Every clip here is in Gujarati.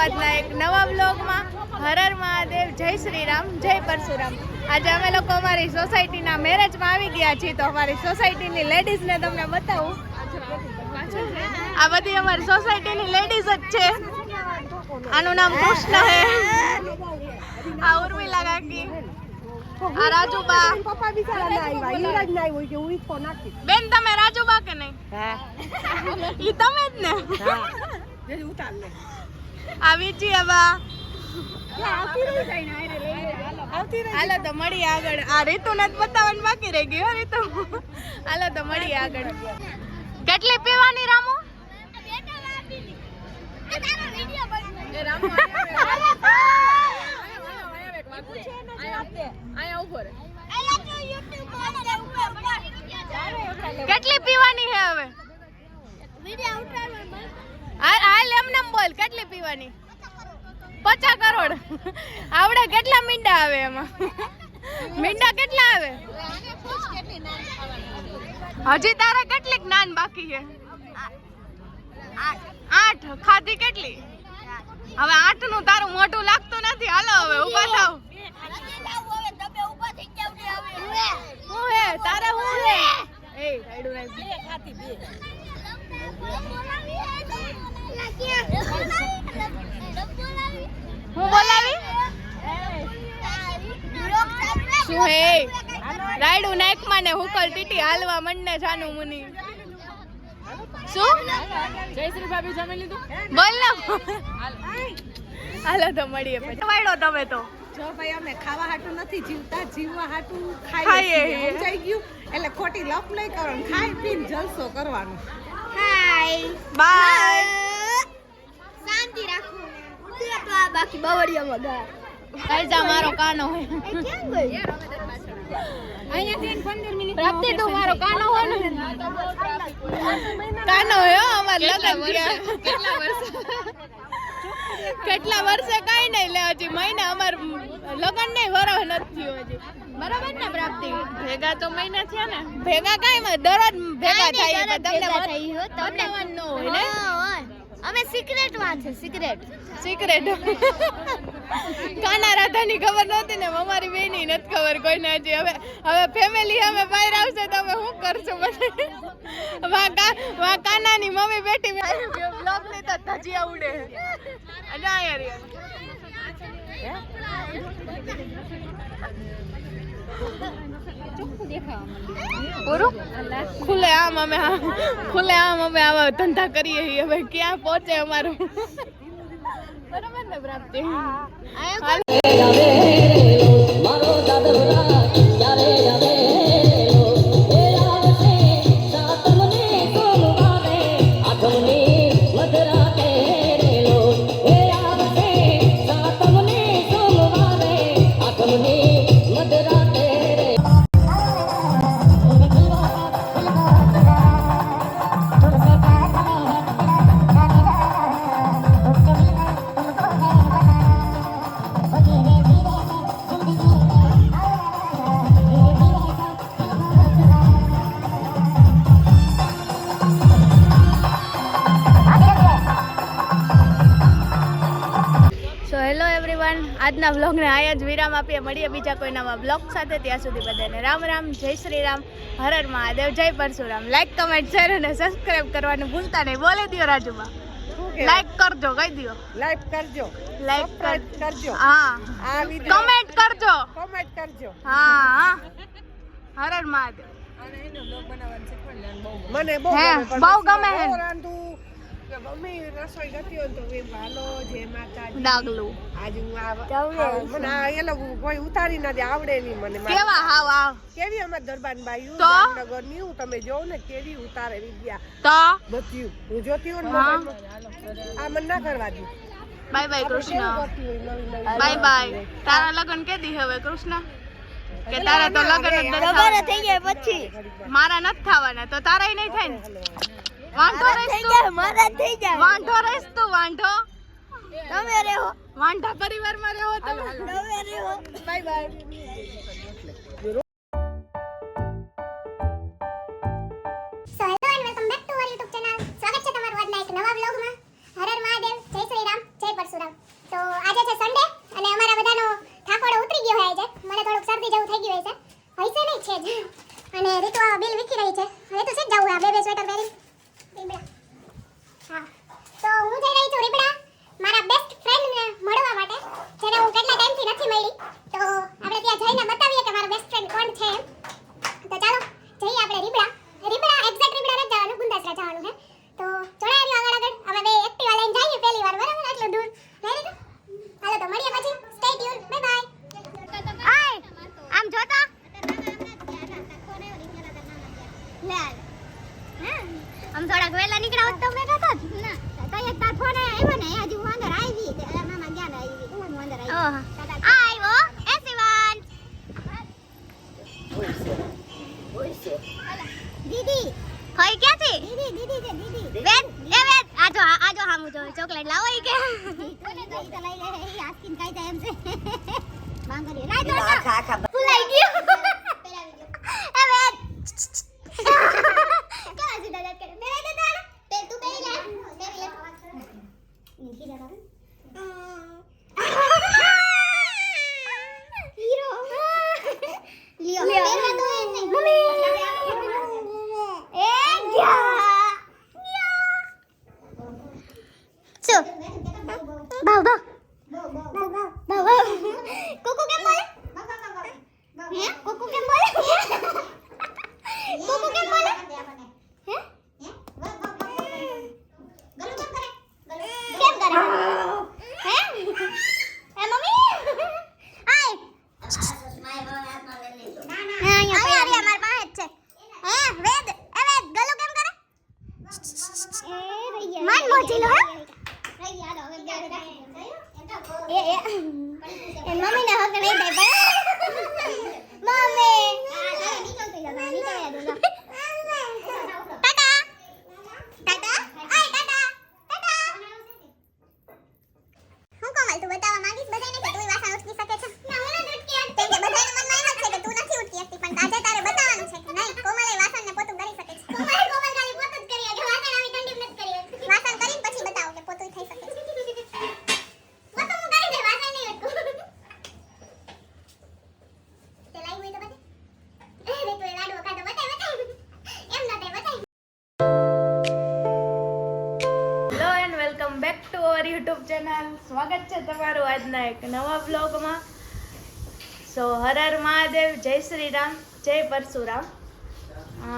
આજના એક નવા બ્લોગમાં. હર હર મહાદેવ, જય શ્રી રામ, જય પરશુરામ. આજે અમે લોકો અમારી સોસાયટીના મેરેજમાં આવી ગયા છીએ. તો અમારી સોસાયટીની લેડીઝને તમને બતાવું. આ બધી અમારી સોસાયટીની લેડીઝ જ છે. આનું નામ કૃષ્ણ હે, આ ઉર્મિલા કાકી, આ રાજુબા. બેન તમે રાજુબા કે નહીં? ઈ તમે જ ને? આ વિજયબા. હાલો તો મળીએ આગળ. આ રીતુ ને બતાવવાનું બાકી રહી ગયું. રીતુ હાલો તો મળીએ આગળ. કેટલી પીવાની રામુ? કેટલી પીવાની હે હવે? હાલ એમને બોલ, કેટલી પીવાની? 50 કરોડ. આવડે કેટલા મીંડા આવે એમાં? મીંડા કેટલા આવે? હજી તારે કેટલીક નાન બાકી છે? 8. ખાધી કેટલી? હવે 8 નું તારું મોટું લાગતું નથી. હાલો હવે ઉભા થાવ. હું હે તારે? હું હે? એ રાઈડું રાઈ ખાતી બે. હું બોલાવી? શું હે? રાઈડું નાખમાં ને હુકલ ટીટી હાલવા મંડને જાનું મુની. શું? જયશ્રી ભાભી જમી લીધું? બોલ ને. હાલો તો મળીએ પછી. વાડો તમે તો જો ભાઈ અમે ખાવા હાટું નથી જીવતા, જીવવા હાટું ખાઈએ. સમજાઈ ગયું? એટલે ખોટી લપ નહીં કરવાનું, ખાઈ પીને જલસો કરવાનો. હાય બાય. શાંતિ રાખો. તો આ બાકી બવડિયામાં ગા. કઈજા મારો કાનો હે. કેમ ગઈ? અહીંયા 15 મિનિટ પ્રાપ્તિ તો મારો કાનો હોય ને. કાનો હે અમાર લગન થયા. કેટલા વર્ષે કઈ નહીં લે. હજી મહિના અમાર લગન નહીં વરહ નથી થયો હજી. બરાબર ને પ્રાપ્તિ? ભેગા તો મહિના થયા ને. ભેગા કઈ દરરોજ ભેગા થાય. તમને બતાવવાનું ન હોય ને. અમે સિક્રેટ માં છે. સિક્રેટ કાના રાધાની ખબર નહોતી ને, અમારી બેની નથી ખબર કોઈને હજી. હવે ફેમિલી અમે બહાર આવશે તો અમે શું કરશું? વા કાનાની મમ્મી બેઠી બ્લોગ ની તો ધજીયા ઉડે. અને ખુલે આમ અમે આવા ધંધા કરીએ. હવે ક્યાં પહોંચે અમારું? બરાબર ને પ્રાપ્તિ? આજના બ્લોગને આયા જ વિરામ આપીએ. મળીએ બીજા કોઈ નવા બ્લોગ સાથે. ત્યાં સુધી બધાને રામ રામ, જય શ્રી રામ, હર હર મહાદેવ, જય પરશુરામ. લાઈક, કમેન્ટ, શેર અને સબસ્ક્રાઇબ કરવાનું ભૂલતા નહીં. બોલે દિયો રાજુબા. લાઈક કરજો, કહી દિયો. લાઈક કરજો. હા. કમેન્ટ કરજો. હા. હર હર મહાદેવ. મને બહુ ગમે હે. મમ્મી રસોઈ ગતી હોય તો હાલો જે માતાજી ડાગલું આજે મને એ લોકો કોઈ ઉતારી નથી આવડે નહીં મને. કેવા હાવ કેવી અમાર દરબાર બાઈ જામનગર ની હું તમે જોઉં ને કેવી ઉતારે વિદ્યા તો બત્યું હું જોતી હોઉં આ મને ના કરવા દઉં. Bye bye Krishna. Bye bye. તારા લગન કેદી હવે કૃષ્ણ? કે તારા તો લગન જ થઈ ગયા પછી મારા નથી થવાના તો તારાય નહીં થાય ને. વાંઢો રહીશ તું. વાંઢો તમે રહો. વાંઢા પરિવારમાં રહો તમે. Bye bye. So hello and welcome back to our YouTube channel. સ્વાગત છે તમારું આજના એક નવા વ્લોગમાં. હર હર મહાદેવ, જય શ્રી રામ, જય જય પરશુરામ. તો આજે છે સન્ડે અને અમારા બધાનો થાકોડો ઉતરી ગયો હોય છે. મને થોડુંક શરદી જેવું થઈ ગયું છે. હૈસે નહીં છે જ. અને રીતુ આ બિલ વિખી રહી છે. હવે તો સીધ જવું આ બે સ્વેટર પહેરી. રીબડા. હા. તો હું જઈ રહી છું રીબડા મારા બેસ્ટ ફ્રેન્ડને મળવા માટે જેને હું કેટલા ટાઈમથી નથી મળી. તો આપણે ત્યાં જઈને બતાવીએ કે મારો બેસ્ટ ફ્રેન્ડ કોણ છે એમ. તો ચાલો જઈએ આપણે રીબડા. રીબડા એક્ઝેક્ટ રીબડા નથી જવાનું, ગુંદાસરા જવાનું છે. તો જોડાઈ રહ્યો આગળ અમે બે એક્ટિવા લઈને જઈએ પહેલી વાર, બરાબર? આટલું દૂર લઈ લીધું. હાલો તો મળીએ પછી. Stay tune. Bye bye. આય આમ જોતા લે આમ થોડાક વેલા નીકળ્યા હોત તો મેં કહેતો જ ના. તઈ તાર ફોન આવ્યો ને હજી હું અંદર આવી તે મામા ગયા ને આવી હું અંદર આવી. ઓહ આવ્યો એસીવાન દીદી હોય ક્યાંથી? દીદી છે દીદી. વેદ એ વેદ આજો હામુ જો ચોકલેટ લાવો ઈ કે કોને તો ઈ તો લઈ લે ઈ આસ્કીન કાઈ જાય એમ છે. માંગરી લાઈ દો આખા ફૂલાઈ ગયો પેલા વિડિયો એ વેદ કેવા સીધા જાત કરે મેરે દે તાણ તે તું પેલી લે પેલી લે નીચે દે હીરો લિયો પેલા તો એ નહીં મમ્મી એ ગયા ચો બાવ બાવ કોકો કેમ બોલે? હે કોકો કેમ બોલે? કોકો કેમ બોલે? હે ગલુ કેમ કરે? કેમ કરે? હે એ મમ્મી આય ના અહીંયા માર પાસે જ છે. હે વેદ એ વેદ ગલુ કેમ કરે? એ ભૈયા માન મોજીલો હે રહી યાદ હવે એ મમ્મી ને હક નહીં દે મમ્મી નીકળ તો યાર નીકળ યાર ટાટા ટાટા આય ટાટા ટાટા હું કોમલ તું બતાવવા માંગીશ બધાને કે તું વાસણ ઉઠકી શકે છે? ના હું નથી ઉઠકી શકતી. કે બધાના મનમાં એમ જ છે કે તું નથી ઉઠકી શકતી, પણ આજે તારે બતાવવાનું છે કે નહીં કોમલે વાસણ ને પોતું કરી શકે છે. કોમલ ખાલી પોતું જ કરી કે વાસણ આવી ઠંડી નથી કરી. વાસણ કરીને પછી બતાવો કે પોતું થઈ શકે છે. પોતું હું કરી દે વાસણ નહીં ઉઠકું. તે લાઈ હોય તો બતાય. એ રે તું એ લાડુ ખાતો બતાય એમ ના તે બતાય. Hello and welcome back to our YouTube channel. સ્વાગત છે તમારું આજના એક નવા બ્લોગમાં. સો હર હર મહાદેવ, જય શ્રી રામ, જય પરશુરામ.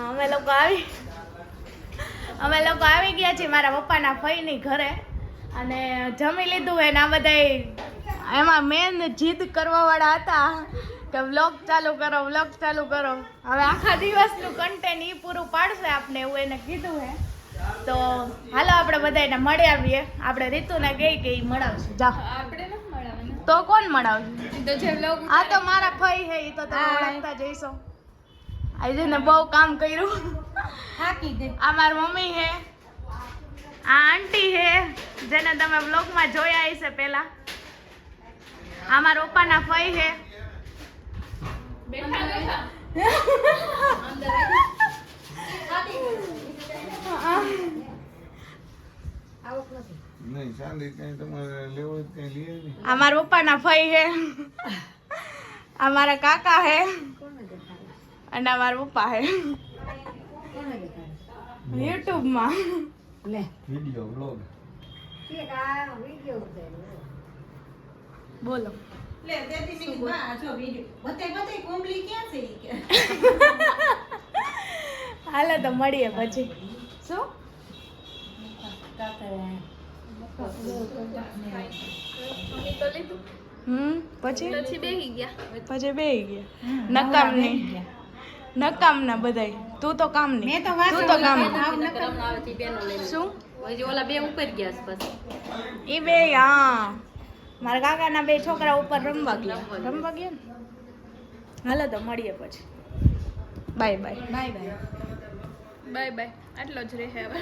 અમે લોકો આવી ગયા છીએ મારા પપ્પાના ફઈની ઘરે અને જમી લીધું હોય ને આ બધા એમાં મેન જીદ કરવાવાળા હતા કે વ્લોગ ચાલુ કરો. હવે આખા દિવસનું કન્ટેન્ટ એ પૂરું પાડશે આપણે એવું એને કીધું હે. તો હાલો આપણે બધા એને મળી આવીએ. આપણે રીતુને કહી કે ઈ મળાવશે. જા આપણે નથી મળાવવાના તો કોણ મળાવશે? આ તો મારા ફઈ હે, ઈ તો તમે ઓળખતા જઈશો. આજે ને બહુ કામ કર્યું. આ મારી મમ્મી હે, આ આંટી હે જેને તમે વ્લોગમાં જોયા હશે પહેલા. આ મારા પપ્પાના ફઈ હે. આ મારા પપ્પાના ફઈ હે, આ મારા કાકા હે અને આ મારા પપ્પા હે. યુટ્યુબ માં વિડિયો બ્લોગ બોલો. લે દેતી ની બા જો વિડિયો બતાય કોમલી ક્યાં છે ઈ કે. હાલો તો મળીએ પછી. શું પછી બેહી ગયા નકામ ના બધાય. તું તો કામ નહીં. શું ઓલા બે ઉપર ગયા પછી ઈ બે? હા મારા કાકાના બે છોકરા ઉપર રમવા ગયા ને. હાલો તો મળીએ પછી. Bye bye. આટલો જ રહે હવે.